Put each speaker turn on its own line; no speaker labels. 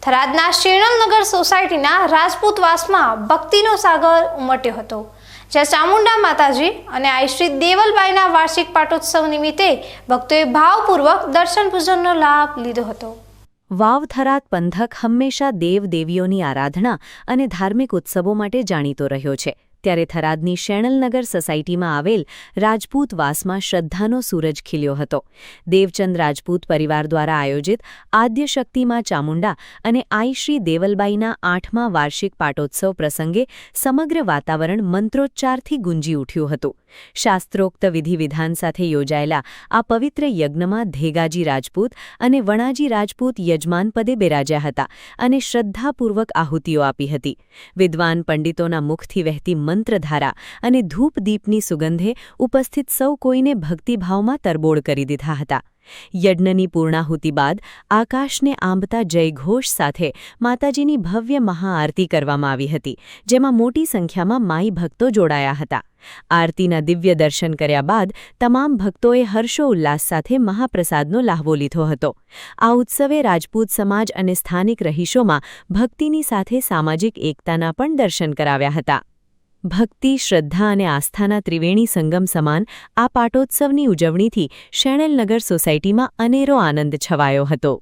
થરાદના શેરણનગર સોસાયટીના રાજપૂતવાસમાં ભક્તિનો સાગર ઉમટ્યો હતો, જ્યાં ચામુંડા માતાજી અને આઈ શ્રી દેવલબાઈના વાર્ષિક પાટોત્સવ નિમિત્તે ભક્તોએ ભાવપૂર્વક દર્શન પૂજનનો લાભ લીધો હતો.
વાવ થરાદ પંથક હંમેશા દેવદેવીઓની આરાધના અને ધાર્મિક ઉત્સવો માટે જાણીતો રહ્યો છે. ત્યારે થરાદની શેરણનગર સોસાયટીમાં આવેલ રાજપૂત વાસમાં શ્રદ્ધાનો સૂરજ ખીલ્યો હતો. દેવચંદ રાજપૂત પરિવાર દ્વારા આયોજિત આદ્યશક્તિમાં ચામુંડા અને આઈ શ્રી દેવલબાઈના 8મા વાર્ષિક પાટોત્સવ પ્રસંગે સમગ્ર વાતાવરણ મંત્રોચ્ચારથી ગુંજી ઉઠ્યું હતું. શાસ્ત્રોક્ત વિધિવિધાન સાથે યોજાયેલા આ પવિત્ર યજ્ઞમાં ધેગાજી રાજપૂત અને વણાજી રાજપૂત યજમાન પદે બિરાજ્યા હતા અને શ્રદ્ધાપૂર્વક આહુતિઓ આપી હતી. વિદ્વાન પંડિતોના મુખથી વહેતી મંત્રધારા અને ધૂપદીપની સુગંધે ઉપસ્થિત સૌ કોઈને ભક્તિભાવમાં તરબોળ કરી દીધા હતા. યજ્ઞની પૂર્ણાહુતિ બાદ આકાશને આંબતા જયઘોષ સાથે માતાજીની ભવ્ય મહાઆરતી કરવામાં આવી હતી, જેમાં મોટી સંખ્યામાં માઈ ભક્તો જોડાયા હતા. આરતીના દિવ્ય દર્શન કર્યા બાદ તમામ ભક્તોએ હર્ષોલ્લાસ સાથે મહાપ્રસાદનો લાહવો લીધો હતો. આ ઉત્સવે રાજપૂત સમાજ અને સ્થાનિક રહીશોમાં ભક્તિની સાથે સામાજિક એકતાના પણ દર્શન કરાવ્યા હતા. ભક્તિ, શ્રદ્ધા અને આસ્થાના ત્રિવેણી સંગમ સમાન આ પાટોત્સવની ઉજવણીથી શેરણનગર સોસાયટીમાં અનેરો આનંદ છવાયો હતો.